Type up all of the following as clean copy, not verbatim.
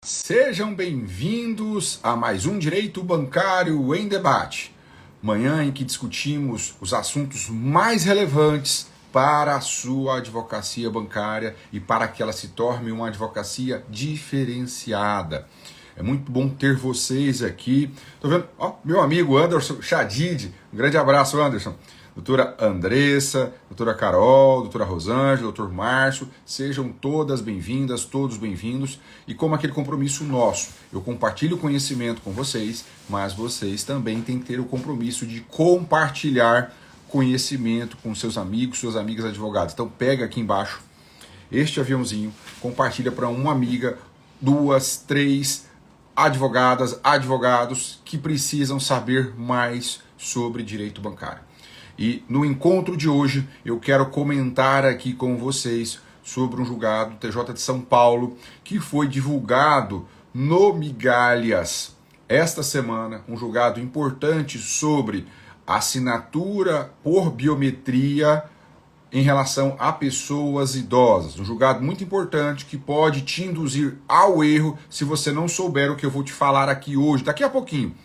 Sejam bem-vindos a mais um Direito Bancário em Debate, manhã em que discutimos os assuntos mais relevantes para a sua advocacia bancária e para que ela se torne uma advocacia diferenciada. É muito bom ter vocês aqui. Tô vendo, meu amigo Anderson Chadid, um grande abraço, Anderson. Doutora Andressa, doutora Carol, doutora Rosângela, doutor Márcio, sejam todas bem-vindas, todos bem-vindos. E como aquele compromisso nosso, eu compartilho conhecimento com vocês, mas vocês também têm que ter o compromisso de compartilhar conhecimento com seus amigos, suas amigas advogadas. Então pega aqui embaixo este aviãozinho, compartilha para uma amiga, 2, 3 advogadas, advogados que precisam saber mais sobre direito bancário. E no encontro de hoje eu quero comentar aqui com vocês sobre um julgado TJ de São Paulo que foi divulgado no Migalhas esta semana, um julgado importante sobre assinatura por biometria em relação a pessoas idosas. Um julgado muito importante que pode te induzir ao erro se você não souber o que eu vou te falar aqui hoje, daqui a pouquinho.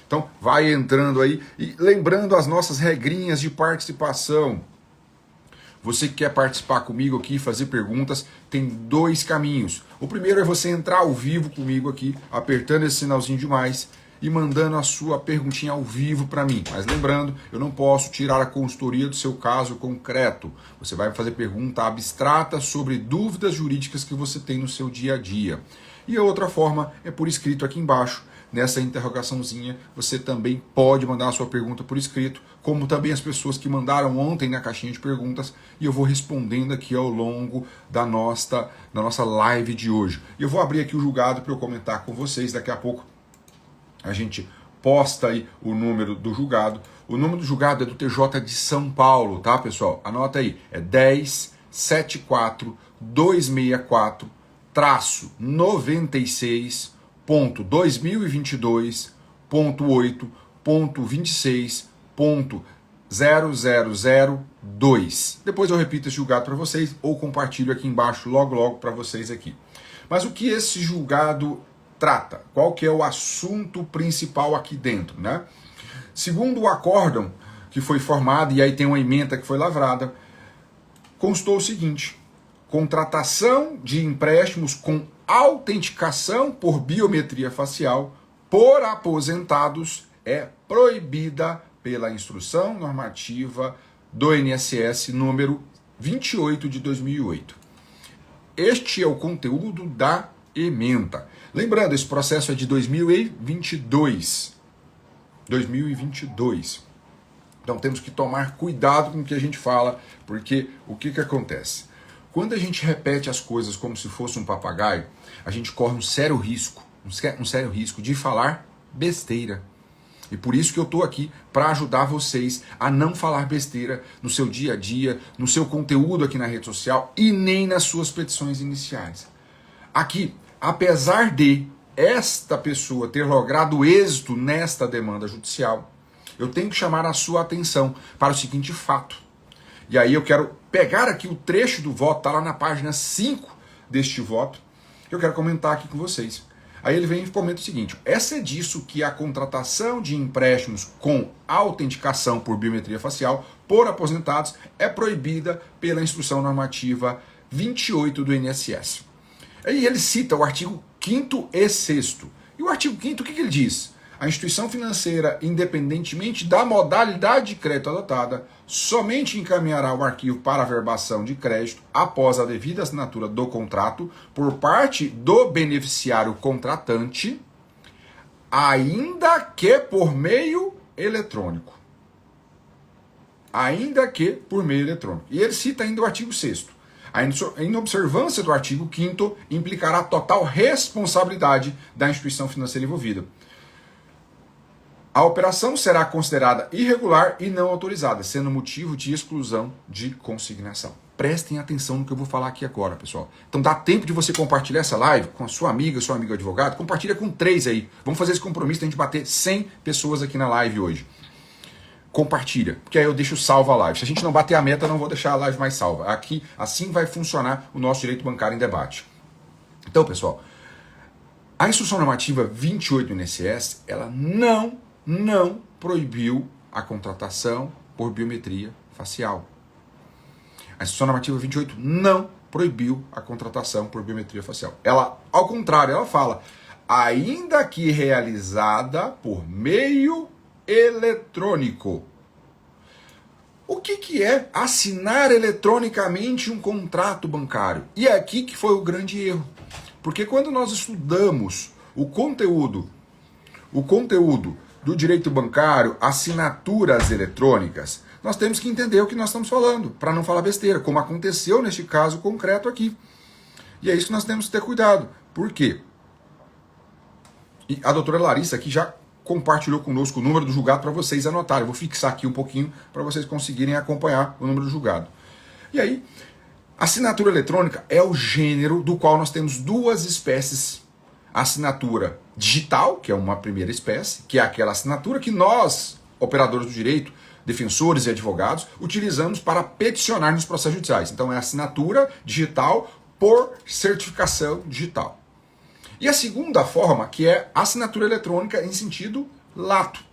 Então, vai entrando aí e lembrando as nossas regrinhas de participação. Você que quer participar comigo aqui, fazer perguntas, tem 2 caminhos. O primeiro é você entrar ao vivo comigo aqui, apertando esse sinalzinho de mais e mandando a sua perguntinha ao vivo para mim. Mas lembrando, eu não posso tirar a consultoria do seu caso concreto. Você vai fazer pergunta abstrata sobre dúvidas jurídicas que você tem no seu dia a dia. E a outra forma é por escrito aqui embaixo. Nessa interrogaçãozinha, você também pode mandar a sua pergunta por escrito, como também as pessoas que mandaram ontem na caixinha de perguntas, e eu vou respondendo aqui ao longo da nossa live de hoje. E eu vou abrir aqui o julgado para eu comentar com vocês. Daqui a pouco a gente posta aí o número do julgado. O número do julgado é do TJ de São Paulo, tá, pessoal? Anota aí, é 10.74/2022.8.26.0002. Depois eu repito esse julgado para vocês ou compartilho aqui embaixo logo para vocês aqui. Mas o que esse julgado trata? Qual que é o assunto principal aqui dentro, né? Segundo o acórdão que foi formado, e aí tem uma ementa que foi lavrada, constou o seguinte: contratação de empréstimos com autenticação por biometria facial por aposentados é proibida pela Instrução Normativa do INSS número 28 de 2008. Este é o conteúdo da ementa. Lembrando, esse processo é de 2022. Então temos que tomar cuidado com o que a gente fala, porque o que acontece? Quando a gente repete as coisas como se fosse um papagaio, a gente corre um sério risco de falar besteira. E por isso que eu estou aqui para ajudar vocês a não falar besteira no seu dia a dia, no seu conteúdo aqui na rede social e nem nas suas petições iniciais. Aqui, apesar de esta pessoa ter logrado êxito nesta demanda judicial, eu tenho que chamar a sua atenção para o seguinte fato. E aí eu quero pegar aqui o trecho do voto, está lá na página 5 deste voto, eu quero comentar aqui com vocês. Aí ele vem e comenta o seguinte: é disso que a contratação de empréstimos com autenticação por biometria facial por aposentados é proibida pela Instrução Normativa 28 do INSS. Aí ele cita o artigo 5º e 6º. E o artigo 5º, o que ele diz? A instituição financeira, independentemente da modalidade de crédito adotada, somente encaminhará o arquivo para averbação de crédito após a devida assinatura do contrato por parte do beneficiário contratante, ainda que por meio eletrônico. Ainda que por meio eletrônico. E ele cita ainda o artigo 6º. A inobservância do artigo 5º implicará total responsabilidade da instituição financeira envolvida. A operação será considerada irregular e não autorizada, sendo motivo de exclusão de consignação. Prestem atenção no que eu vou falar aqui agora, pessoal. Então dá tempo de você compartilhar essa live com a sua amiga, seu amigo advogado. Compartilha com 3 aí. Vamos fazer esse compromisso de a gente bater 100 pessoas aqui na live hoje. Compartilha, porque aí eu deixo salva a live. Se a gente não bater a meta, eu não vou deixar a live mais salva. Aqui, assim vai funcionar o nosso direito bancário em debate. Então, pessoal, A instrução normativa 28 do INSS, ela não proibiu a contratação por biometria facial. A instrução normativa 28 não proibiu a contratação por biometria facial. Ela, ao contrário, ela fala, ainda que realizada por meio eletrônico. O que é assinar eletronicamente um contrato bancário? E é aqui que foi o grande erro. Porque quando nós estudamos o conteúdo do direito bancário, assinaturas eletrônicas, nós temos que entender o que nós estamos falando, para não falar besteira, como aconteceu neste caso concreto aqui. E é isso que nós temos que ter cuidado. Por quê? E a doutora Larissa aqui já compartilhou conosco o número do julgado para vocês anotarem. Eu vou fixar aqui um pouquinho para vocês conseguirem acompanhar o número do julgado. E aí, assinatura eletrônica é o gênero do qual nós temos duas espécies. A assinatura digital, que é uma primeira espécie, que é aquela assinatura que nós, operadores do direito, defensores e advogados, utilizamos para peticionar nos processos judiciais. Então é assinatura digital por certificação digital. E a segunda forma, que é assinatura eletrônica em sentido lato.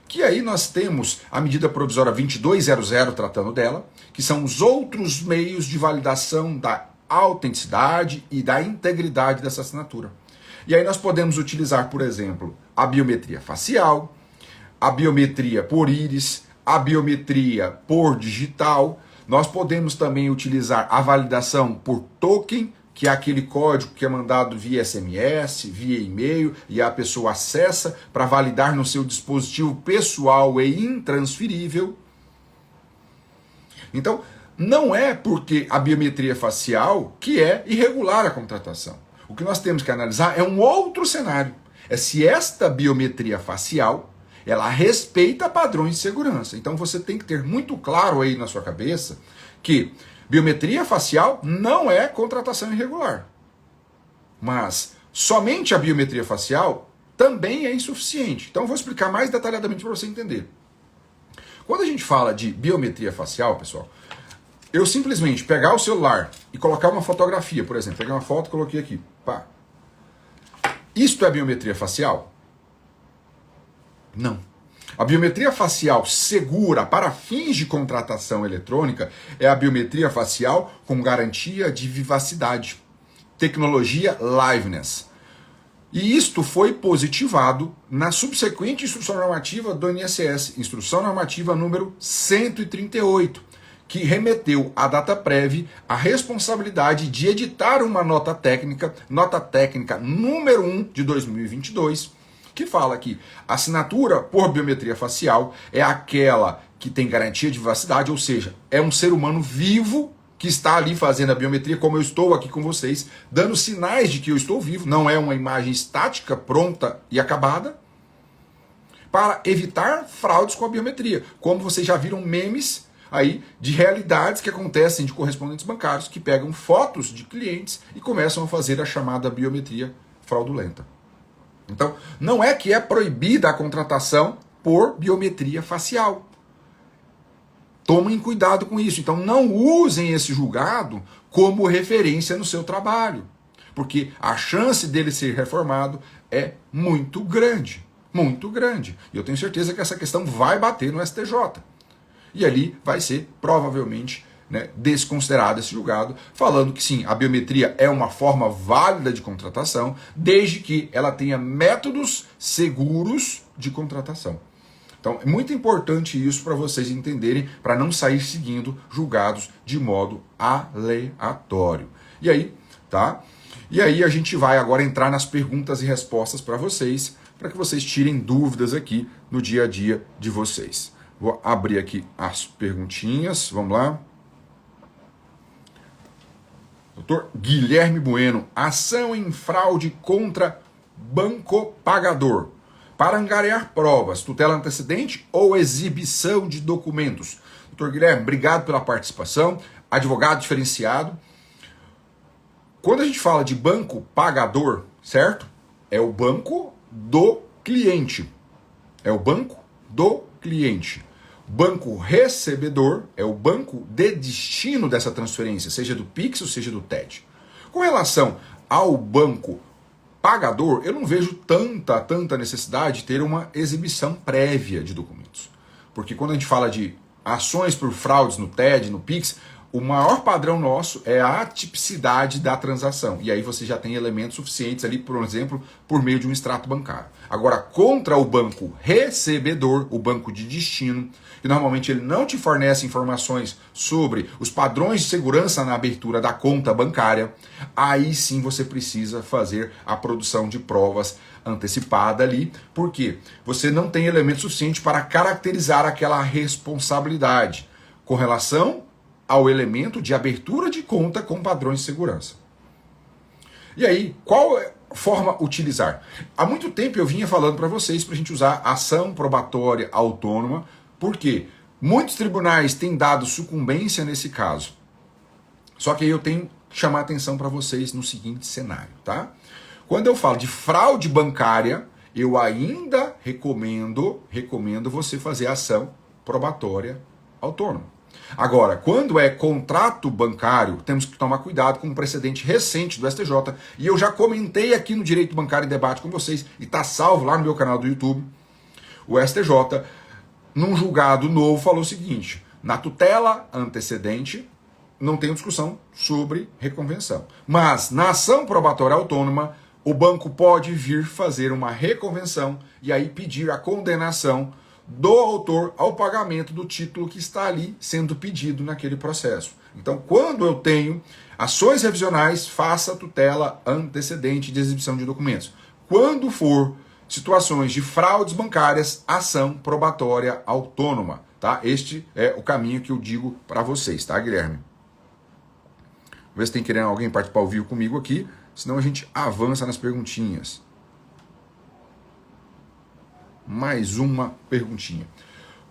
Que aí nós temos a medida provisória 2200 tratando dela, que são os outros meios de validação da autenticidade e da integridade dessa assinatura. E aí nós podemos utilizar, por exemplo, a biometria facial, a biometria por íris, a biometria por digital. Nós podemos também utilizar a validação por token, que é aquele código que é mandado via SMS, via e-mail, e a pessoa acessa para validar no seu dispositivo pessoal e intransferível. Então, não é porque a biometria facial que é irregular a contratação. O que nós temos que analisar é um outro cenário. É se esta biometria facial, ela respeita padrões de segurança. Então você tem que ter muito claro aí na sua cabeça que biometria facial não é contratação irregular. Mas somente a biometria facial também é insuficiente. Então eu vou explicar mais detalhadamente para você entender. Quando a gente fala de biometria facial, pessoal, eu simplesmente pegar o celular e colocar uma fotografia, por exemplo, pegar uma foto e coloquei aqui. Pá. Isto é biometria facial? Não. A biometria facial segura para fins de contratação eletrônica é a biometria facial com garantia de vivacidade, tecnologia liveness. E isto foi positivado na subsequente instrução normativa do INSS, instrução normativa número 138, que remeteu à DataPrev a responsabilidade de editar uma nota técnica número 1 de 2022, que fala que a assinatura por biometria facial é aquela que tem garantia de vivacidade, ou seja, é um ser humano vivo que está ali fazendo a biometria, como eu estou aqui com vocês, dando sinais de que eu estou vivo, não é uma imagem estática, pronta e acabada, para evitar fraudes com a biometria, como vocês já viram memes aí de realidades que acontecem de correspondentes bancários que pegam fotos de clientes e começam a fazer a chamada biometria fraudulenta. Então, não é que é proibida a contratação por biometria facial. Tomem cuidado com isso. Então, não usem esse julgado como referência no seu trabalho, porque a chance dele ser reformado é muito grande, muito grande. E eu tenho certeza que essa questão vai bater no STJ. E ali vai ser, provavelmente, desconsiderado esse julgado, falando que sim, a biometria é uma forma válida de contratação, desde que ela tenha métodos seguros de contratação. Então, é muito importante isso para vocês entenderem, para não sair seguindo julgados de modo aleatório. E aí, tá? E aí a gente vai agora entrar nas perguntas e respostas para vocês, para que vocês tirem dúvidas aqui no dia a dia de vocês. Vou abrir aqui as perguntinhas, vamos lá. Doutor Guilherme Bueno, ação em fraude contra banco pagador. Para angariar provas, tutela antecedente ou exibição de documentos? Doutor Guilherme, obrigado pela participação. Advogado diferenciado. Quando a gente fala de banco pagador, certo? É o banco do cliente. É o banco do cliente. Banco recebedor é o banco de destino dessa transferência, seja do Pix ou seja do TED. Com relação ao banco pagador, eu não vejo tanta necessidade de ter uma exibição prévia de documentos. Porque quando a gente fala de ações por fraudes no TED, no Pix, o maior padrão nosso é a atipicidade da transação. E aí você já tem elementos suficientes ali, por exemplo, por meio de um extrato bancário. Agora, contra o banco recebedor, o banco de destino, que normalmente ele não te fornece informações sobre os padrões de segurança na abertura da conta bancária, aí sim você precisa fazer a produção de provas antecipada ali, porque você não tem elemento suficiente para caracterizar aquela responsabilidade com relação ao elemento de abertura de conta com padrões de segurança. E aí, qual forma utilizar? Há muito tempo eu vinha falando para vocês para a gente usar ação probatória autônoma, porque muitos tribunais têm dado sucumbência nesse caso. Só que aí eu tenho que chamar a atenção para vocês no seguinte cenário, tá? Quando eu falo de fraude bancária, eu ainda recomendo você fazer ação probatória autônoma. Agora, quando é contrato bancário, temos que tomar cuidado com um precedente recente do STJ, e eu já comentei aqui no Direito Bancário em Debate com vocês, e está salvo lá no meu canal do YouTube. O STJ, num julgado novo, falou o seguinte: na tutela antecedente, não tem discussão sobre reconvenção. Mas na ação probatória autônoma, o banco pode vir fazer uma reconvenção e aí pedir a condenação do autor ao pagamento do título que está ali sendo pedido naquele processo. Então, quando eu tenho ações revisionais, faça tutela antecedente de exibição de documentos. Quando for situações de fraudes bancárias, ação probatória autônoma, tá? Este é o caminho que eu digo para vocês, tá, Guilherme? Vamos ver se tem querendo alguém participar ao vivo comigo aqui, senão a gente avança nas perguntinhas. Mais uma perguntinha.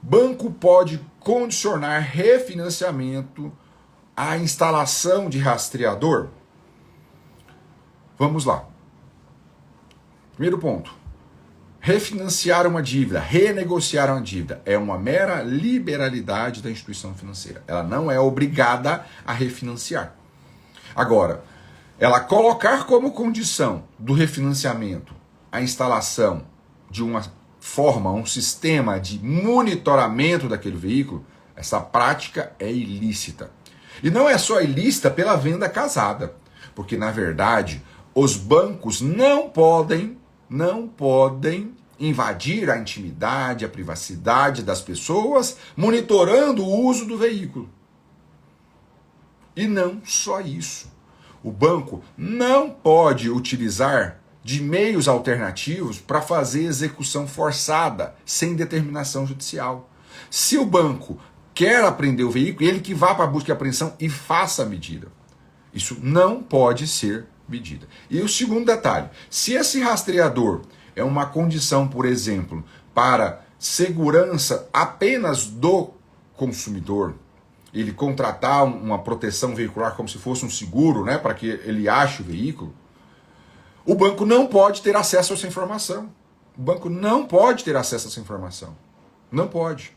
Banco pode condicionar refinanciamento à instalação de rastreador? Vamos lá. Primeiro ponto. Refinanciar uma dívida, renegociar uma dívida, é uma mera liberalidade da instituição financeira. Ela não é obrigada a refinanciar. Agora, ela colocar como condição do refinanciamento a instalação de uma forma, um sistema de monitoramento daquele veículo, essa prática é ilícita. E não é só ilícita pela venda casada, porque na verdade os bancos não podem invadir a intimidade, a privacidade das pessoas, monitorando o uso do veículo. E não só isso. O banco não pode utilizar de meios alternativos para fazer execução forçada, sem determinação judicial. Se o banco quer apreender o veículo, ele que vá para a busca e apreensão e faça a medida. Isso não pode ser medida. E o segundo detalhe, se esse rastreador é uma condição, por exemplo, para segurança apenas do consumidor, ele contratar uma proteção veicular como se fosse um seguro, né, para que ele ache o veículo, o banco não pode ter acesso a essa informação. O banco não pode ter acesso a essa informação. Não pode.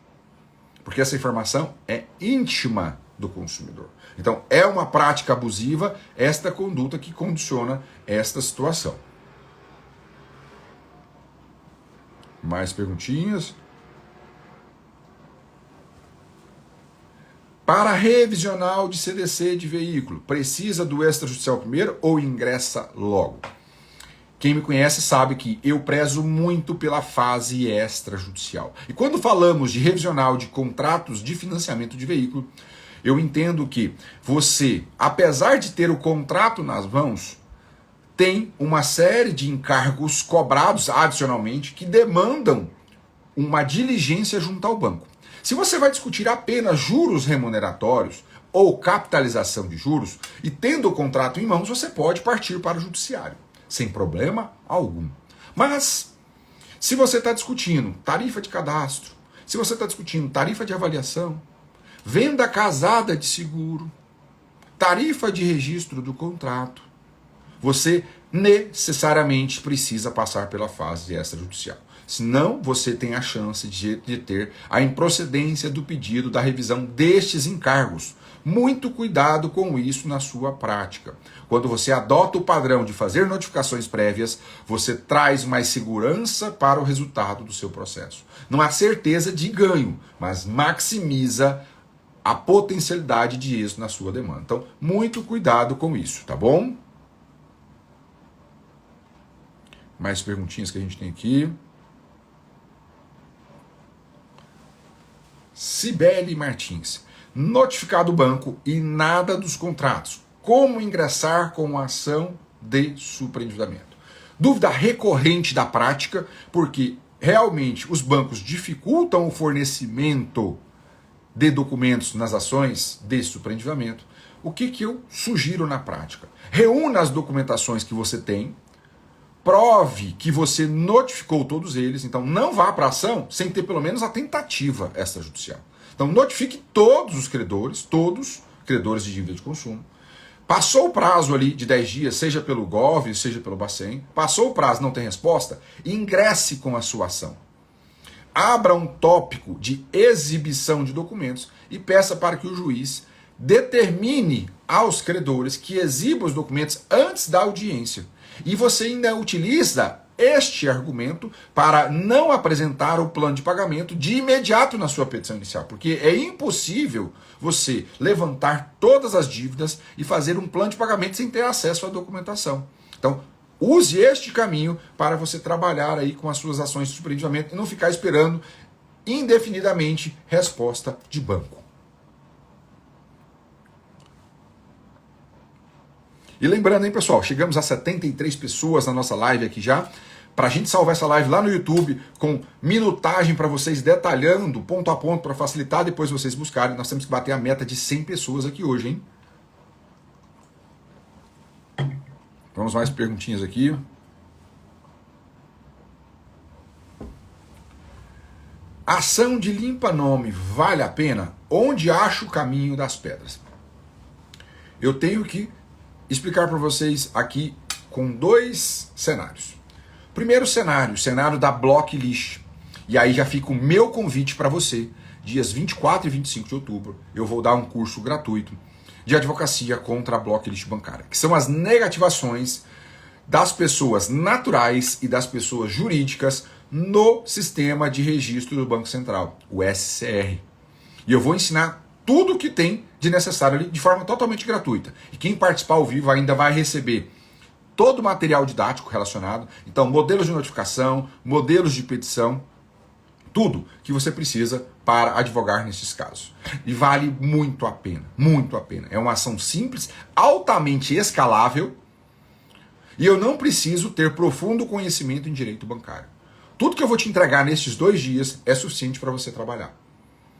Porque essa informação é íntima do consumidor. Então, é uma prática abusiva esta conduta que condiciona esta situação. Mais perguntinhas? Para revisional de CDC de veículo, precisa do extrajudicial primeiro ou ingressa logo? Quem me conhece sabe que eu prezo muito pela fase extrajudicial. E quando falamos de revisional de contratos de financiamento de veículo, eu entendo que você, apesar de ter o contrato nas mãos, tem uma série de encargos cobrados adicionalmente que demandam uma diligência junto ao banco. Se você vai discutir apenas juros remuneratórios ou capitalização de juros, e tendo o contrato em mãos, você pode partir para o judiciário, sem problema algum. Mas, se você está discutindo tarifa de cadastro, se você está discutindo tarifa de avaliação, venda casada de seguro, tarifa de registro do contrato, você necessariamente precisa passar pela fase extrajudicial. Senão, você tem a chance de ter a improcedência do pedido da revisão destes encargos, muito cuidado com isso na sua prática. Quando você adota o padrão de fazer notificações prévias, você traz mais segurança para o resultado do seu processo. Não há certeza de ganho, mas maximiza a potencialidade de êxito na sua demanda. Então, muito cuidado com isso, tá bom? Mais perguntinhas que a gente tem aqui. Cibele Martins. Notificado o banco e nada dos contratos. Como ingressar com a ação de superendividamento? Dúvida recorrente da prática, porque realmente os bancos dificultam o fornecimento de documentos nas ações de superendividamento. O que eu sugiro na prática? Reúna as documentações que você tem, prove que você notificou todos eles, então não vá para a ação sem ter pelo menos a tentativa extrajudicial. Então notifique todos os credores de dívida de consumo. Passou o prazo ali de 10 dias, seja pelo Gov, seja pelo Bacen, passou o prazo, não tem resposta, ingresse com a sua ação. Abra um tópico de exibição de documentos e peça para que o juiz determine aos credores que exibam os documentos antes da audiência. E você ainda utiliza este argumento para não apresentar o plano de pagamento de imediato na sua petição inicial, porque é impossível você levantar todas as dívidas e fazer um plano de pagamento sem ter acesso à documentação. Então, use este caminho para você trabalhar aí com as suas ações de superendividamento e não ficar esperando indefinidamente resposta de banco. E lembrando, hein, pessoal, chegamos a 73 pessoas na nossa live aqui já. Para a gente salvar essa live lá no YouTube com minutagem para vocês detalhando ponto a ponto para facilitar depois vocês buscarem. Nós temos que bater a meta de 100 pessoas aqui hoje, hein? Vamos mais perguntinhas aqui. Ação de limpa-nome vale a pena? Onde acho o caminho das pedras? Eu tenho que explicar para vocês aqui com dois cenários. Primeiro cenário, o cenário da Blocklist. E aí já fica o meu convite para você. Dias 24 e 25 de outubro, eu vou dar um curso gratuito de advocacia contra a Blocklist bancária, que são as negativações das pessoas naturais e das pessoas jurídicas no sistema de registro do Banco Central, o SCR. E eu vou ensinar tudo o que tem de necessário ali de forma totalmente gratuita. E quem participar ao vivo ainda vai receber todo o material didático relacionado, então modelos de notificação, modelos de petição, tudo que você precisa para advogar nesses casos. E vale muito a pena, muito a pena. É uma ação simples, altamente escalável, e eu não preciso ter profundo conhecimento em direito bancário. Tudo que eu vou te entregar nestes 2 dias é suficiente para você trabalhar.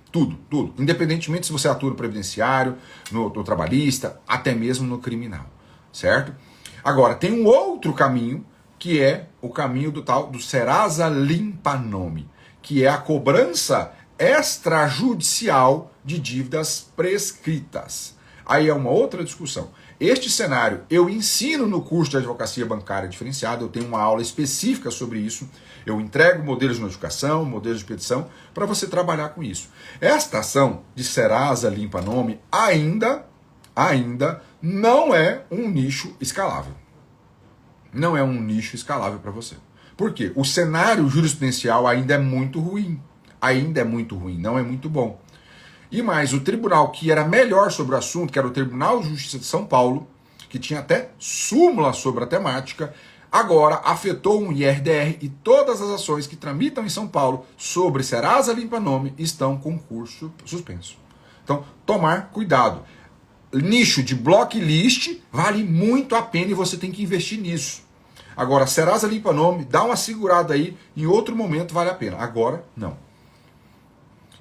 Tudo, tudo. Independentemente se você atua no previdenciário, no trabalhista, até mesmo no criminal, certo? Agora, tem um outro caminho, que é o caminho do tal do Serasa Limpa-Nome, que é a cobrança extrajudicial de dívidas prescritas. Aí é uma outra discussão. Este cenário eu ensino no curso de advocacia bancária diferenciada, eu tenho uma aula específica sobre isso, eu entrego modelos de notificação, modelos de petição, para você trabalhar com isso. Esta ação de Serasa Limpa-Nome ainda não é um nicho escalável. Não é um nicho escalável para você. Por quê? O cenário jurisprudencial ainda é muito ruim. Ainda é muito ruim, não é muito bom. E mais, o tribunal que era melhor sobre o assunto, que era o Tribunal de Justiça de São Paulo, que tinha até súmula sobre a temática, agora afetou um IRDR e todas as ações que tramitam em São Paulo sobre Serasa Limpa-Nome estão com curso suspenso. Então, tomar cuidado. Nicho de blocklist vale muito a pena e você tem que investir nisso. Agora, Serasa Limpa-Nome, dá uma segurada aí, em outro momento vale a pena. Agora, não.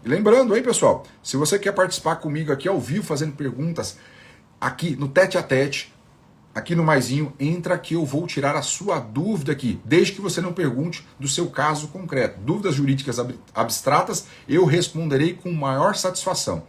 E lembrando, hein, pessoal, se você quer participar comigo aqui ao vivo, fazendo perguntas, aqui no tete a tete, aqui no Maisinho, entra que eu vou tirar a sua dúvida aqui, desde que você não pergunte do seu caso concreto. Dúvidas jurídicas abstratas, eu responderei com maior satisfação.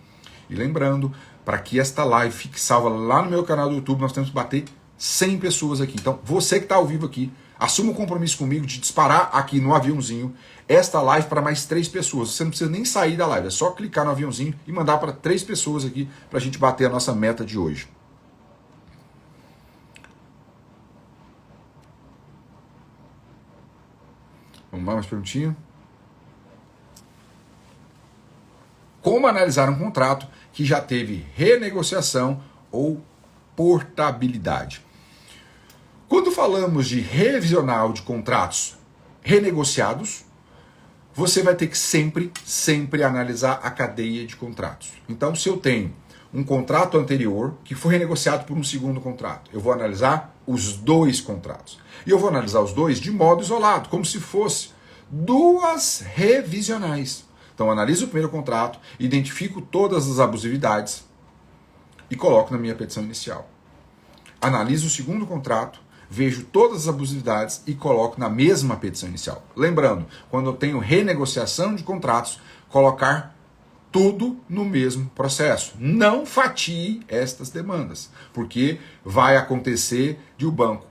E lembrando, para que esta live fique salva lá no meu canal do YouTube, nós temos que bater 100 pessoas aqui. Então, você que está ao vivo aqui, Assuma o compromisso comigo de disparar aqui no aviãozinho esta live para mais 3 pessoas. Você não precisa nem sair da live, é só clicar no aviãozinho e mandar para 3 pessoas aqui para a gente bater a nossa meta de hoje. Vamos lá, mais perguntinha. Como analisar um contrato que já teve renegociação ou portabilidade? Quando falamos de revisional de contratos renegociados, você vai ter que sempre analisar a cadeia de contratos. Então, se eu tenho um contrato anterior que foi renegociado por um segundo contrato, eu vou analisar os 2 contratos. E eu vou analisar os 2 de modo isolado, como se fosse 2 revisionais. Então, analiso o primeiro contrato, identifico todas as abusividades e coloco na minha petição inicial. Analiso o segundo contrato, vejo todas as abusividades e coloco na mesma petição inicial. Lembrando, quando eu tenho renegociação de contratos, colocar tudo no mesmo processo. Não fatie estas demandas, porque vai acontecer de o banco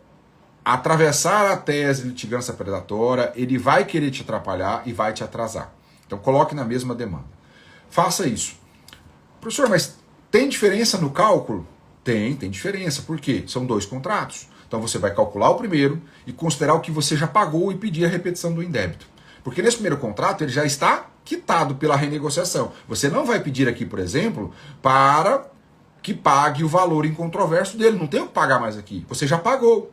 atravessar a tese de litigância predatória, ele vai querer te atrapalhar e vai te atrasar. Então coloque na mesma demanda. Faça isso. Professor, mas tem diferença no cálculo? Tem diferença. Por quê? São 2 contratos. Então você vai calcular o primeiro e considerar o que você já pagou e pedir a repetição do indébito. Porque nesse primeiro contrato ele já está quitado pela renegociação. Você não vai pedir aqui, por exemplo, para que pague o valor incontroverso dele. Não tem o que pagar mais aqui. Você já pagou.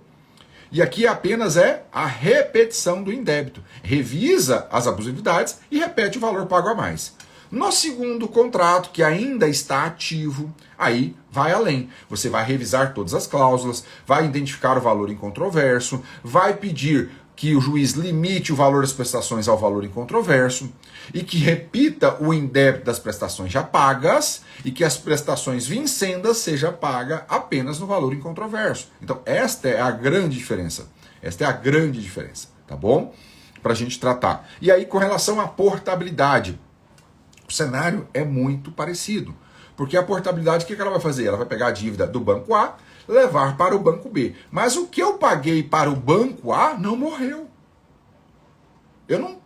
E aqui apenas é a repetição do indébito. Revisa as abusividades e repete o valor pago a mais. No segundo contrato, que ainda está ativo, aí vai além. Você vai revisar todas as cláusulas, vai identificar o valor incontroverso, vai pedir que o juiz limite o valor das prestações ao valor incontroverso e que repita o indébito das prestações já pagas e que as prestações vincendas seja paga apenas no valor incontroverso. Então, esta é a grande diferença. Esta é a grande diferença, tá bom? Para a gente tratar. E aí, com relação à portabilidade, o cenário é muito parecido. Porque a portabilidade, o que ela vai fazer? Ela vai pegar a dívida do banco A, levar para o banco B. Mas o que eu paguei para o banco A não morreu. Eu não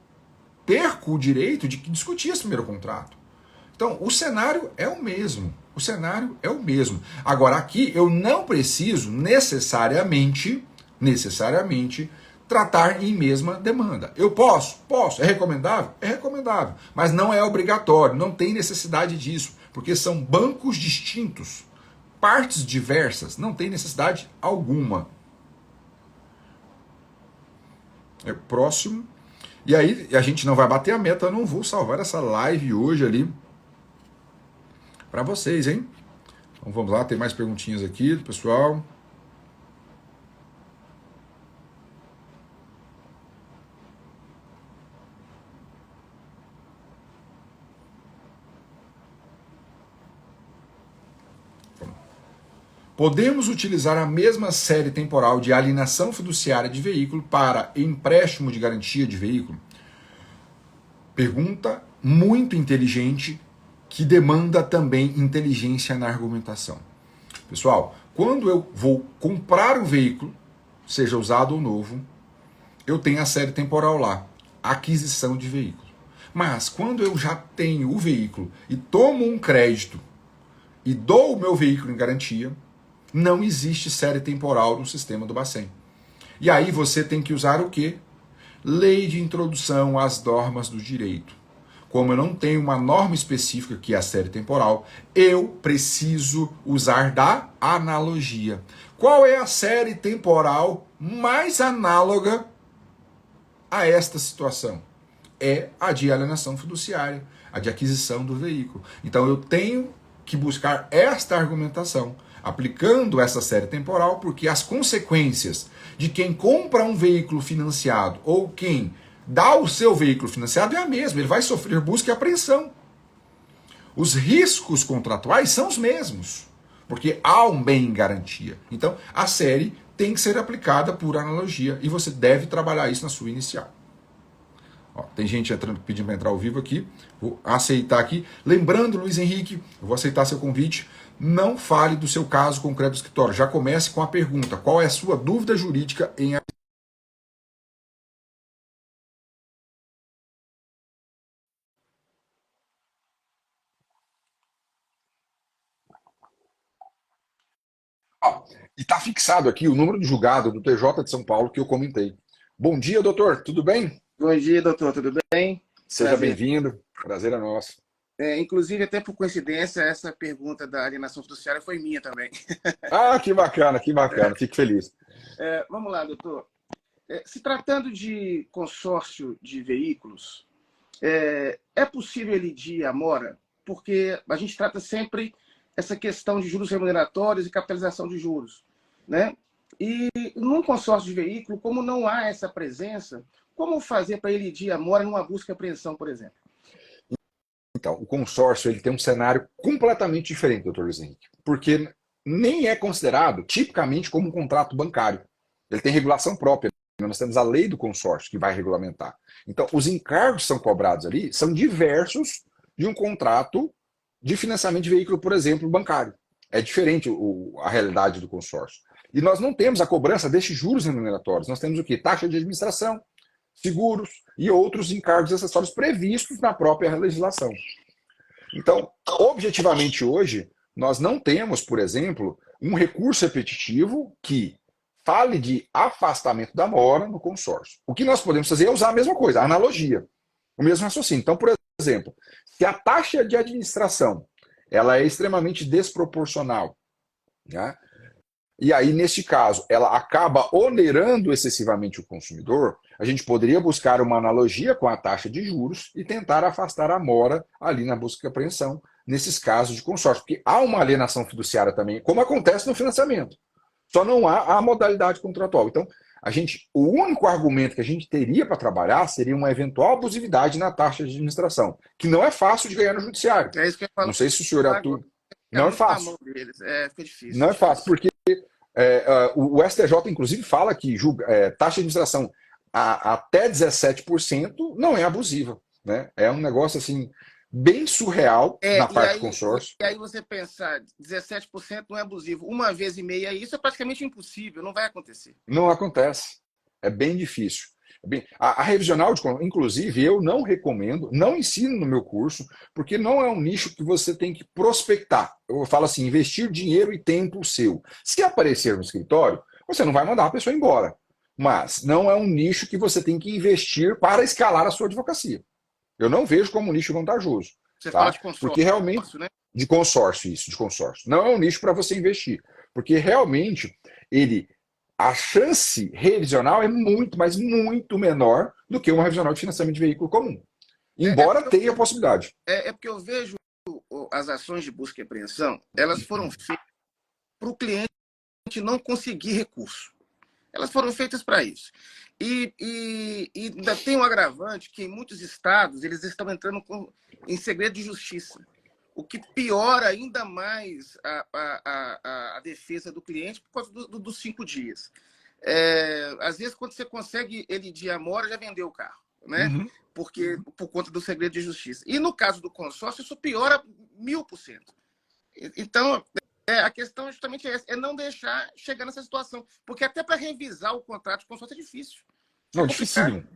perco o direito de discutir esse primeiro contrato. Então, o cenário é o mesmo. O cenário é o mesmo. Agora, aqui eu não preciso necessariamente tratar em mesma demanda. Eu posso. É recomendável? É recomendável. Mas não é obrigatório, não tem necessidade disso, porque são bancos distintos, partes diversas, não tem necessidade alguma. É próximo. E aí a gente não vai bater a meta, eu não vou salvar essa live hoje ali para vocês, hein? Então vamos lá, tem mais perguntinhas aqui do pessoal. Podemos utilizar a mesma série temporal de alienação fiduciária de veículo para empréstimo de garantia de veículo? Pergunta muito inteligente que demanda também inteligência na argumentação. Pessoal, quando eu vou comprar um veículo, seja usado ou novo, eu tenho a série temporal lá, aquisição de veículo. Mas quando eu já tenho o veículo e tomo um crédito e dou o meu veículo em garantia, não existe série temporal no sistema do Bacen. E aí você tem que usar o quê? Lei de introdução às normas do direito. Como eu não tenho uma norma específica que é a série temporal, eu preciso usar da analogia. Qual é a série temporal mais análoga a esta situação? É a de alienação fiduciária, a de aquisição do veículo. Então eu tenho que buscar esta argumentação, aplicando essa série temporal, porque as consequências de quem compra um veículo financiado ou quem dá o seu veículo financiado é a mesma, ele vai sofrer busca e apreensão. Os riscos contratuais são os mesmos, porque há um bem em garantia. Então, a série tem que ser aplicada por analogia e você deve trabalhar isso na sua inicial. Ó, tem gente pedindo para entrar ao vivo aqui, vou aceitar aqui. Lembrando, Luiz Henrique, eu vou aceitar seu convite. Não fale do seu caso concreto do escritório. Já comece com a pergunta: qual é a sua dúvida jurídica em E está fixado aqui o número de julgado do TJ de São Paulo que eu comentei. Bom dia, doutor. Tudo bem? Bom dia, doutor. Tudo bem? Seja Prazer. bem-vindo. Prazer é nosso. Inclusive, até por coincidência, essa pergunta da alienação fiduciária foi minha também. Ah, que bacana, que bacana. Fico feliz. Vamos lá, doutor. Se tratando de consórcio de veículos, é possível elidir a mora? Porque a gente trata sempre essa questão de juros remuneratórios e capitalização de juros, né? E num consórcio de veículo, como não há essa presença, como fazer para elidir a mora numa busca e apreensão, por exemplo? Então, o consórcio ele tem um cenário completamente diferente, doutor Luiz Henrique, porque nem é considerado tipicamente como um contrato bancário. Ele tem regulação própria. Nós temos a lei do consórcio que vai regulamentar. Então, os encargos que são cobrados ali são diversos de um contrato de financiamento de veículo, por exemplo, bancário. É diferente a realidade do consórcio. E nós não temos a cobrança destes juros remuneratórios. Nós temos o quê? Taxa de administração, seguros e outros encargos acessórios previstos na própria legislação. Então, objetivamente hoje, nós não temos, por exemplo, um recurso repetitivo que fale de afastamento da mora no consórcio. O que nós podemos fazer é usar a mesma coisa, a analogia, o mesmo raciocínio. Então, por exemplo, se a taxa de administração ela é extremamente desproporcional, né? E aí, neste caso, ela acaba onerando excessivamente o consumidor, a gente poderia buscar uma analogia com a taxa de juros e tentar afastar a mora ali na busca e apreensão, nesses casos de consórcio. Porque há uma alienação fiduciária também, como acontece no financiamento. Só não há a modalidade contratual. Então, o único argumento que a gente teria para trabalhar seria uma eventual abusividade na taxa de administração, que não é fácil de ganhar no judiciário. É isso que eu falo. Não sei se o senhor atua. Não é fácil. Fica difícil. Não é fácil, porque o STJ, inclusive, fala que taxa de administração até 17% não é abusiva. Né? É um negócio assim bem surreal na parte do consórcio. E aí você pensar, 17% não é abusivo. Uma vez e meia, isso é praticamente impossível, não vai acontecer. Não acontece. É bem difícil. A revisional, inclusive, eu não recomendo, não ensino no meu curso, porque não é um nicho que você tem que prospectar. Eu falo assim, investir dinheiro e tempo seu. Se aparecer no escritório, você não vai mandar a pessoa embora. Mas não é um nicho que você tem que investir para escalar a sua advocacia. Eu não vejo como um nicho vantajoso. Você fala de consórcio, porque realmente, né? De consórcio, isso, de consórcio. Não é um nicho para você investir. Porque realmente a chance revisional é muito, mas muito menor do que uma revisional de financiamento de veículo comum. Embora tenha a possibilidade. Porque eu vejo as ações de busca e apreensão, elas foram feitas para o cliente não conseguir recurso. Elas foram feitas para isso. E ainda tem um agravante que em muitos estados eles estão entrando em segredo de justiça, o que piora ainda mais a defesa do cliente por causa dos 5 dias. Às vezes, quando você consegue elidir a mora, já vendeu o carro, né? Uhum. Por conta do segredo de justiça. E no caso do consórcio, isso piora 1000%. Então, a questão justamente é essa, é não deixar chegar nessa situação. Porque até para revisar o contrato de consórcio é difícil. Não, dificílimo.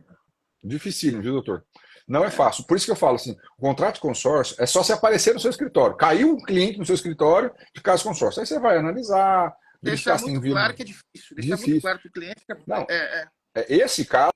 Dificílimo, viu, doutor? Não é fácil. Por isso que eu falo assim, o contrato de consórcio é só se aparecer no seu escritório. Caiu um cliente no seu escritório de caso consórcio. Aí você vai analisar, deixar muito claro que é difícil. Deixar muito claro para o cliente que não. Esse caso,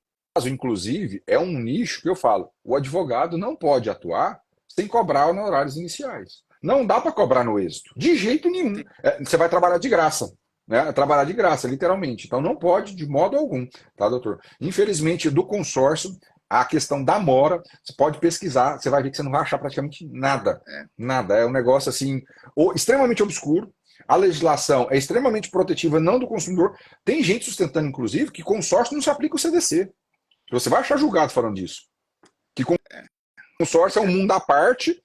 inclusive, é um nicho que eu falo. O advogado não pode atuar sem cobrar honorários iniciais. Não dá para cobrar no êxito. De jeito nenhum. Você vai trabalhar de graça. Né? Trabalhar de graça, literalmente. Então não pode de modo algum, tá, doutor? Infelizmente, do consórcio, a questão da mora, você pode pesquisar, você vai ver que você não vai achar praticamente nada. Nada. É um negócio assim, extremamente obscuro. A legislação é extremamente protetiva, não do consumidor. Tem gente sustentando, inclusive, que consórcio não se aplica o CDC. Você vai achar julgado falando disso. Que consórcio é um mundo à parte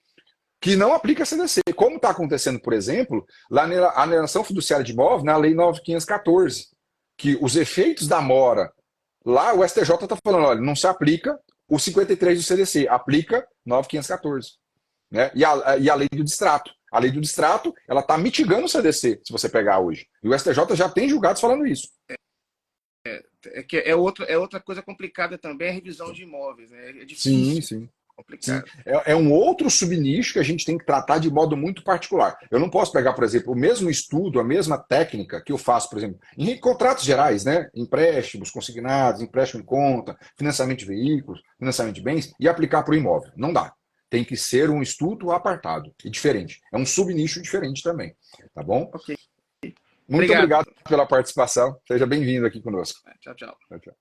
que não aplica a CDC. Como está acontecendo, por exemplo, lá na alienação fiduciária de imóvel, na Lei 9.514, que os efeitos da mora, lá o STJ está falando, olha, não se aplica o 53 do CDC, aplica 9.514. Né? E a lei do distrato. A lei do distrato, ela está mitigando o CDC, se você pegar hoje. E o STJ já tem julgados falando isso. É outra coisa complicada também, a revisão de imóveis. Né? É difícil. Sim. Sim, complicado. é um outro subnicho que a gente tem que tratar de modo muito particular. Eu não posso pegar, por exemplo, o mesmo estudo, a mesma técnica que eu faço, por exemplo, em contratos gerais, né? Empréstimos consignados, empréstimo em conta, financiamento de veículos, financiamento de bens, e aplicar para o imóvel. Não dá. Tem que ser um estudo apartado e diferente. É um subnicho diferente também. Tá bom? Ok. Muito Obrigado. obrigado pela participação. Seja bem-vindo aqui conosco. Tchau, tchau. Tchau, tchau.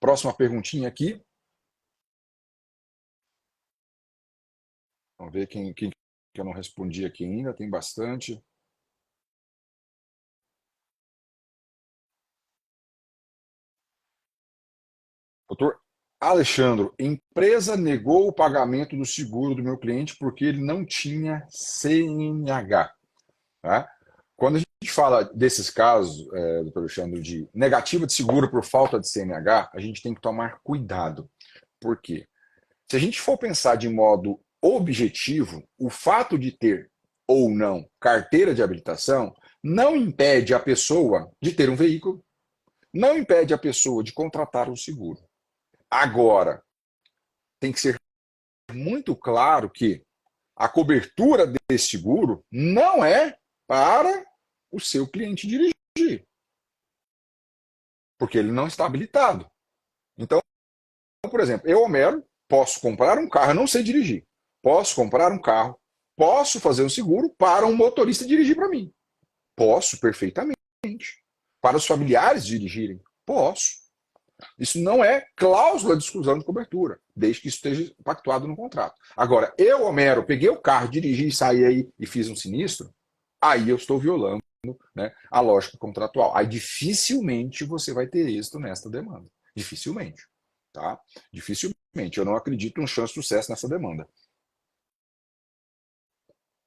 Próxima perguntinha aqui. Vamos ver quem que eu não respondi aqui ainda. Tem bastante. Doutor Alexandre, empresa negou o pagamento do seguro do meu cliente porque ele não tinha CNH. Tá? Quando a gente fala desses casos, doutor Alexandre, de negativa de seguro por falta de CNH, a gente tem que tomar cuidado. Por quê? Se a gente for pensar de modo objetivo, o fato de ter ou não carteira de habilitação não impede a pessoa de ter um veículo, não impede a pessoa de contratar um seguro. Agora, tem que ser muito claro que a cobertura desse seguro não é para o seu cliente dirigir, porque ele não está habilitado. Então, por exemplo, eu, Homero, posso comprar um carro, eu não sei dirigir. Posso comprar um carro, posso fazer um seguro para um motorista dirigir para mim. Posso perfeitamente. Para os familiares dirigirem, posso. Isso não é cláusula de exclusão de cobertura, desde que isso esteja pactuado no contrato. Agora, eu, Homero, peguei o carro, dirigi, saí aí e fiz um sinistro, aí eu estou violando, né, a lógica contratual. Aí dificilmente você vai ter êxito nesta demanda. Dificilmente. Tá? Dificilmente. Eu não acredito em chance de sucesso nessa demanda.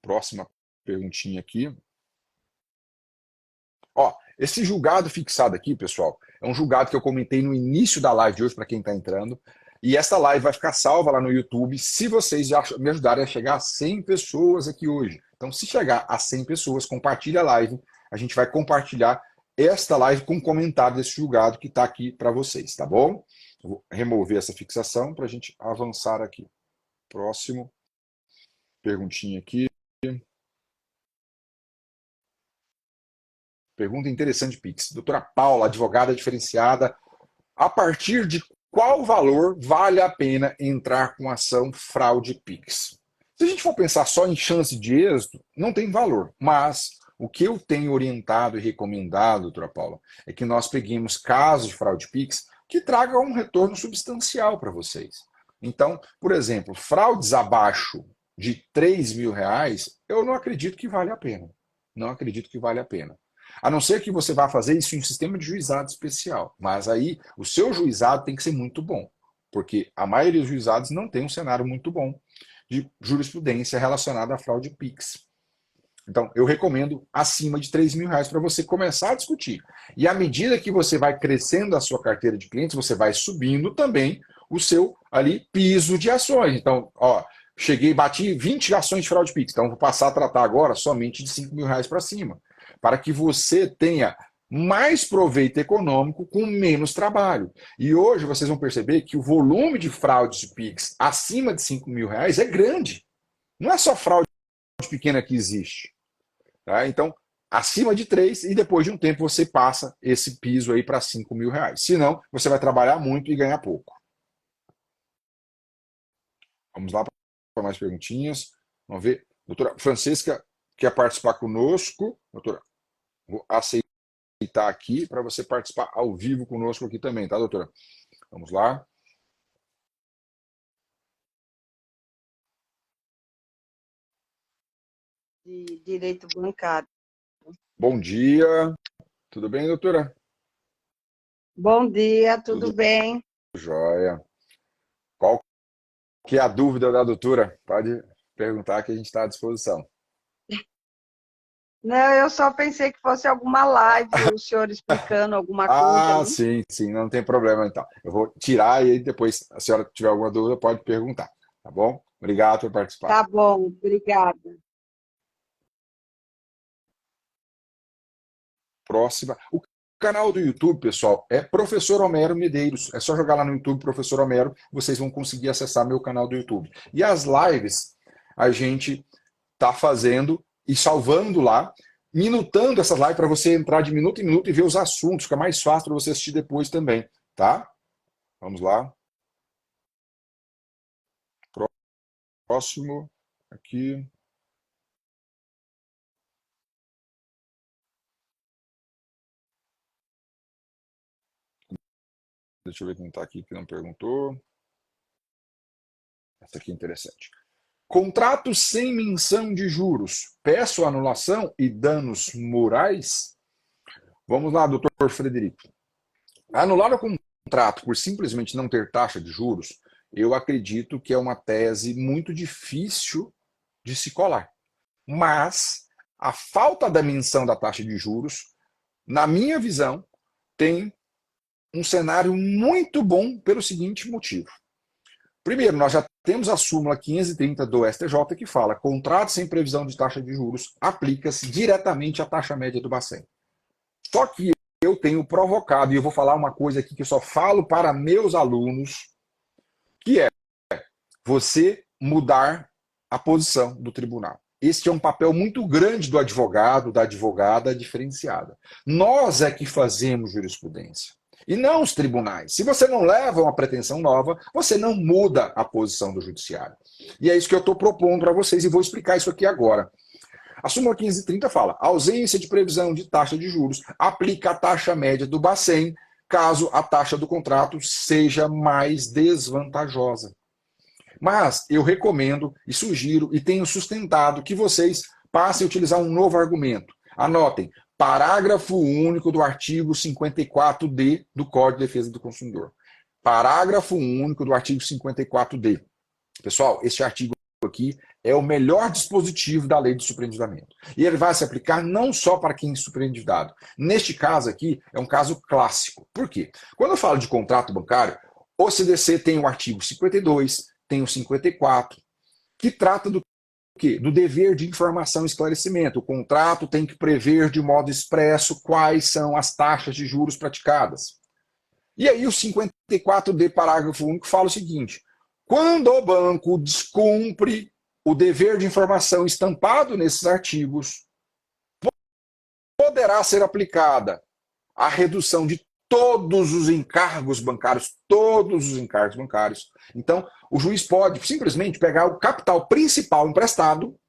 Próxima perguntinha aqui. Ó, esse julgado fixado aqui, pessoal, é um julgado que eu comentei no início da live de hoje, para quem está entrando. E essa live vai ficar salva lá no YouTube se vocês já me ajudarem a chegar a 100 pessoas aqui hoje. Então, se chegar a 100 pessoas, compartilha a live. A gente vai compartilhar esta live com comentário desse julgado que está aqui para vocês, tá bom? Vou remover essa fixação para a gente avançar aqui. Próximo. Perguntinha aqui. Pergunta interessante, Pix. Doutora Paula, advogada diferenciada, a partir de qual valor vale a pena entrar com ação fraude Pix? Se a gente for pensar só em chance de êxito, não tem valor. Mas o que eu tenho orientado e recomendado, doutora Paula, é que nós peguemos casos de fraude Pix que tragam um retorno substancial para vocês. Então, por exemplo, fraudes abaixo de R$ 3.000, eu não acredito que vale a pena. Não acredito que vale a pena. A não ser que você vá fazer isso em um sistema de juizado especial. Mas aí o seu juizado tem que ser muito bom. Porque a maioria dos juizados não tem um cenário muito bom de jurisprudência relacionada à fraude PIX. Então, eu recomendo acima de R$ 3.000 para você começar a discutir. E à medida que você vai crescendo a sua carteira de clientes, você vai subindo também o seu ali piso de ações. Então, ó, cheguei, bati 20 ações de fraude PIX. Então, vou passar a tratar agora somente de R$ 5.000 para cima, para que você tenha mais proveito econômico com menos trabalho. E hoje vocês vão perceber que o volume de fraudes de PIX acima de R$ 5.000 é grande. Não é só fraude pequena que existe. Tá? Então, acima de 3 e depois de um tempo você passa esse piso aí para R$ 5.000. Senão, você vai trabalhar muito e ganhar pouco. Vamos lá para mais perguntinhas. Vamos ver. Doutora Francesca quer participar conosco. Doutora, vou aceitar aqui para você participar ao vivo conosco aqui também, tá, doutora? Vamos lá. De direito bancário. Bom dia. Tudo bem, doutora? Bom dia, tudo Tudo bem? jóia. Qual que é a dúvida da doutora? Pode perguntar que a gente está à disposição. Não, eu só pensei que fosse alguma live, o senhor explicando alguma coisa, Ah, né? sim, sim, não tem problema então. Eu vou tirar e aí depois, se a senhora tiver alguma dúvida, pode perguntar, tá bom? Obrigado por participar. Tá bom, obrigada. Próxima. canal do YouTube, pessoal, é Professor Homero Medeiros. É só jogar lá no YouTube, Professor Homero, vocês vão conseguir acessar meu canal do YouTube. E as lives a gente tá fazendo e salvando lá, minutando essas lives para você entrar de minuto em minuto e ver os assuntos. Fica mais fácil para você assistir depois também, tá? Vamos lá. Próximo. Aqui. Deixa eu ver quem está aqui que não perguntou. Essa aqui é interessante. Contrato sem menção de juros. Peço anulação e danos morais? Vamos lá, doutor Frederico. Anular o contrato por simplesmente não ter taxa de juros, eu acredito que é uma tese muito difícil de se colar. Mas a falta da menção da taxa de juros, na minha visão, tem um cenário muito bom pelo seguinte motivo. Primeiro, nós já temos a súmula 530 do STJ que fala: contrato sem previsão de taxa de juros aplica-se diretamente à taxa média do Bacen. Só que eu tenho provocado, e eu vou falar uma coisa aqui que eu só falo para meus alunos, que é você mudar a posição do tribunal. Este é um papel muito grande do advogado, da advogada diferenciada. Nós é que fazemos jurisprudência, e não os tribunais. Se você não leva uma pretensão nova, você não muda a posição do judiciário. E é isso que eu estou propondo para vocês, e vou explicar isso aqui agora. A súmula 1530 fala: ausência de previsão de taxa de juros aplica a taxa média do Bacen, caso a taxa do contrato seja mais desvantajosa. Mas eu recomendo e sugiro e tenho sustentado que vocês passem a utilizar um novo argumento. Anotem: parágrafo único do artigo 54D do Código de Defesa do Consumidor. Parágrafo único do artigo 54D. Pessoal, este artigo aqui é o melhor dispositivo da lei de superendividamento. E ele vai se aplicar não só para quem é superendividado. Neste caso aqui, é um caso clássico. Por quê? Quando eu falo de contrato bancário, o CDC tem o artigo 52, tem o 54, que trata do quê? Do dever de informação e esclarecimento. O contrato tem que prever de modo expresso quais são as taxas de juros praticadas. E aí o 54D, parágrafo único, fala o seguinte: quando o banco descumpre o dever de informação estampado nesses artigos, poderá ser aplicada a redução de todos os encargos bancários, todos os encargos bancários. Então, o juiz pode simplesmente pegar o capital principal emprestado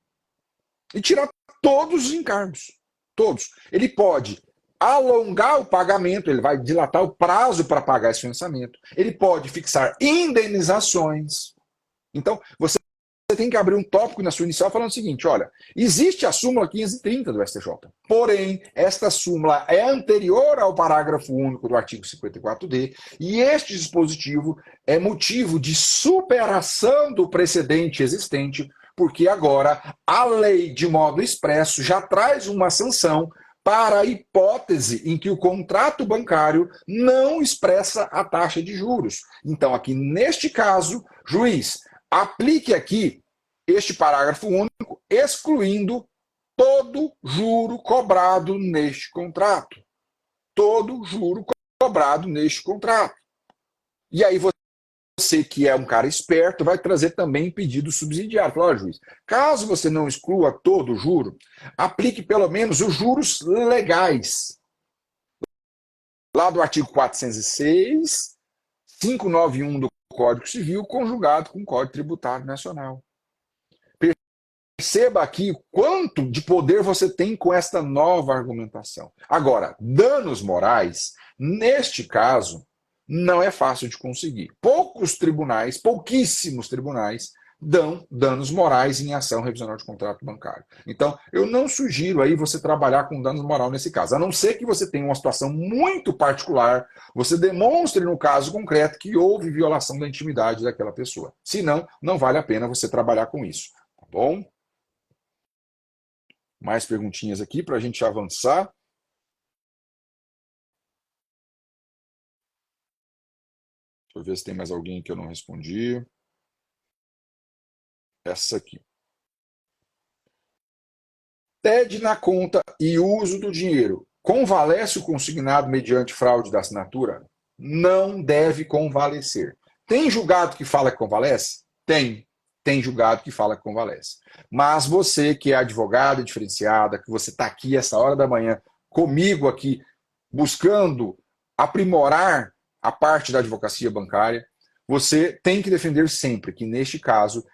e tirar todos os encargos, todos. Ele pode alongar o pagamento, ele vai dilatar o prazo para pagar esse financiamento. Ele pode fixar indenizações. Então, você tem que abrir um tópico na sua inicial falando o seguinte: olha, existe a súmula 530 do STJ, porém, esta súmula é anterior ao parágrafo único do artigo 54D, e este dispositivo é motivo de superação do precedente existente, porque agora a lei, de modo expresso, já traz uma sanção para a hipótese em que o contrato bancário não expressa a taxa de juros. Então, aqui neste caso, juiz, aplique aqui este parágrafo único, excluindo todo juro cobrado neste contrato. Todo juro cobrado neste contrato. E aí você que é um cara esperto vai trazer também pedido subsidiário. Fala: olha, juiz, caso você não exclua todo o juro, aplique pelo menos os juros legais. Lá do artigo 406, 591 do Código Civil, conjugado com o Código Tributário Nacional. Perceba aqui o quanto de poder você tem com esta nova argumentação. Agora, danos morais, neste caso, não é fácil de conseguir. Poucos tribunais, pouquíssimos tribunais, dão danos morais em ação revisional de contrato bancário. Então, eu não sugiro aí você trabalhar com danos morais nesse caso, a não ser que você tenha uma situação muito particular, você demonstre no caso concreto que houve violação da intimidade daquela pessoa. Senão, não vale a pena você trabalhar com isso. Tá bom? Mais perguntinhas aqui para a gente avançar. Deixa eu ver se tem mais alguém que eu não respondi. Essa aqui. TED na conta e uso do dinheiro Convalesce o consignado mediante fraude da assinatura? Não deve convalescer. Tem julgado que fala que convalesce? Tem. Tem julgado que fala que convalesce. Mas você que é advogada diferenciada, que você está aqui essa hora da manhã comigo aqui, buscando aprimorar a parte da advocacia bancária, você tem que defender sempre que, neste caso,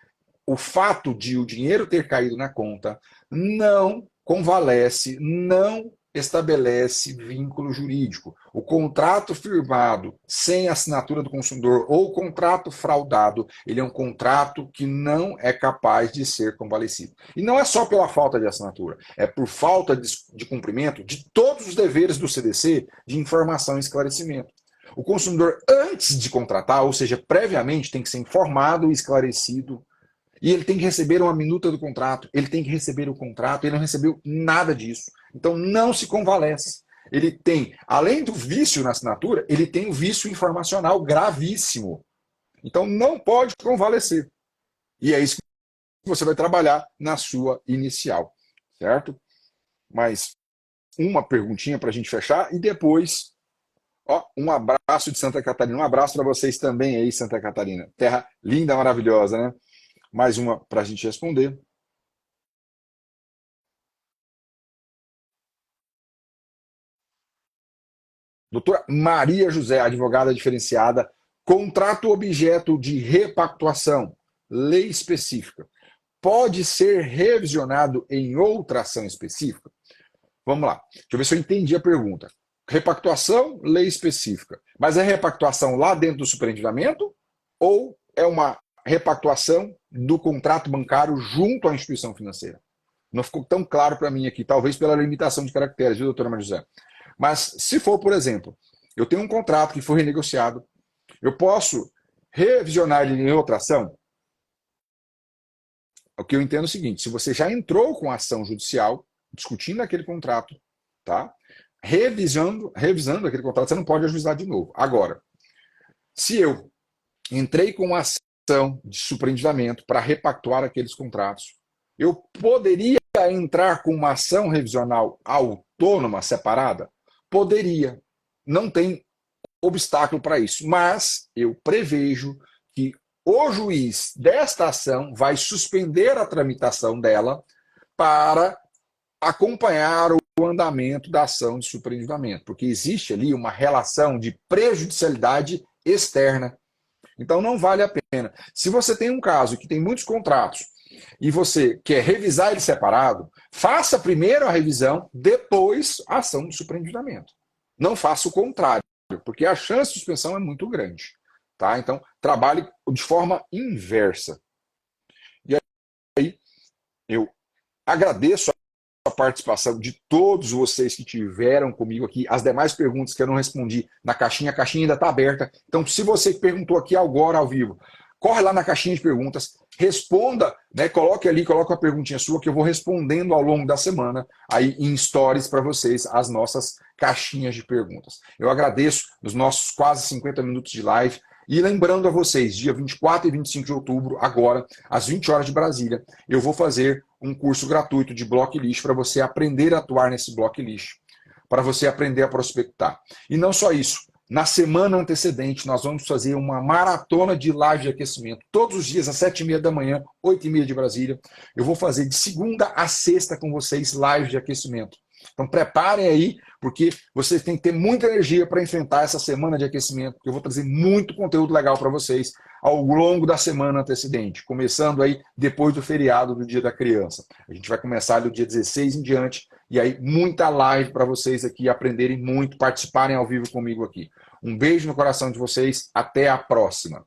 o fato de o dinheiro ter caído na conta não convalesce, não estabelece vínculo jurídico. O contrato firmado sem assinatura do consumidor ou o contrato fraudado, ele é um contrato que não é capaz de ser convalescido. E não é só pela falta de assinatura, é por falta de cumprimento de todos os deveres do CDC de informação e esclarecimento. O consumidor, antes de contratar, ou seja, previamente, tem que ser informado e esclarecido. E ele tem que receber uma minuta do contrato, ele tem que receber o contrato, ele não recebeu nada disso. Então não se convalesce. Ele tem, além do vício na assinatura, ele tem um vício informacional gravíssimo. Então não pode convalescer. E é isso que você vai trabalhar na sua inicial, certo? Mais uma perguntinha para a gente fechar e depois, ó, um abraço de Santa Catarina. Um abraço para vocês também aí, Santa Catarina. Terra linda, maravilhosa, né? Mais uma para a gente responder. Doutora Maria José, advogada diferenciada, contrato objeto de repactuação, lei específica, pode ser revisionado em outra ação específica? Vamos lá, deixa eu ver se eu entendi a pergunta. Repactuação, lei específica. Mas é repactuação lá dentro do superendividamento ou é uma repactuação do contrato bancário junto à instituição financeira? Não ficou tão claro para mim aqui, talvez pela limitação de caracteres, viu, doutora Maria José? Mas se for, por exemplo, eu tenho um contrato que foi renegociado, eu posso revisionar ele em outra ação? O que eu entendo é o seguinte, se você já entrou com a ação judicial, discutindo aquele contrato, tá? Revisando aquele contrato, você não pode ajuizar de novo. Agora, se eu entrei com uma ação de superendividamento para repactuar aqueles contratos, eu poderia entrar com uma ação revisional autônoma, separada? Poderia. Não tem obstáculo para isso. Mas eu prevejo que o juiz desta ação vai suspender a tramitação dela para acompanhar o andamento da ação de superendividamento, porque existe ali uma relação de prejudicialidade externa. Então não vale a pena. Se você tem um caso que tem muitos contratos e você quer revisar ele separado, faça primeiro a revisão, depois a ação de superendividamento. Não faça o contrário, porque a chance de suspensão é muito grande. Tá? Então, trabalhe de forma inversa. E aí, eu agradeço a participação de todos vocês que tiveram comigo aqui. As demais perguntas que eu não respondi na caixinha, a caixinha ainda está aberta. Então, se você perguntou aqui agora, ao vivo, corre lá na caixinha de perguntas, responda, né? Coloque uma perguntinha sua que eu vou respondendo ao longo da semana aí em stories para vocês as nossas caixinhas de perguntas. Eu agradeço os nossos quase 50 minutos de live. E lembrando a vocês, dia 24 e 25 de outubro, agora, às 20 horas de Brasília, eu vou fazer um curso gratuito de bloco lixo para você aprender a atuar nesse bloco lixo, para você aprender a prospectar. E não só isso, na semana antecedente nós vamos fazer uma maratona de live de aquecimento, todos os dias às 7h30 da manhã, 8h30 de Brasília. Eu vou fazer de segunda a sexta com vocês live de aquecimento. Então preparem aí, porque vocês têm que ter muita energia para enfrentar essa semana de aquecimento, que eu vou trazer muito conteúdo legal para vocês ao longo da semana antecedente, começando aí depois do feriado do Dia da Criança. A gente vai começar do dia 16 em diante, e aí muita live para vocês aqui aprenderem muito, participarem ao vivo comigo aqui. Um beijo no coração de vocês, até a próxima.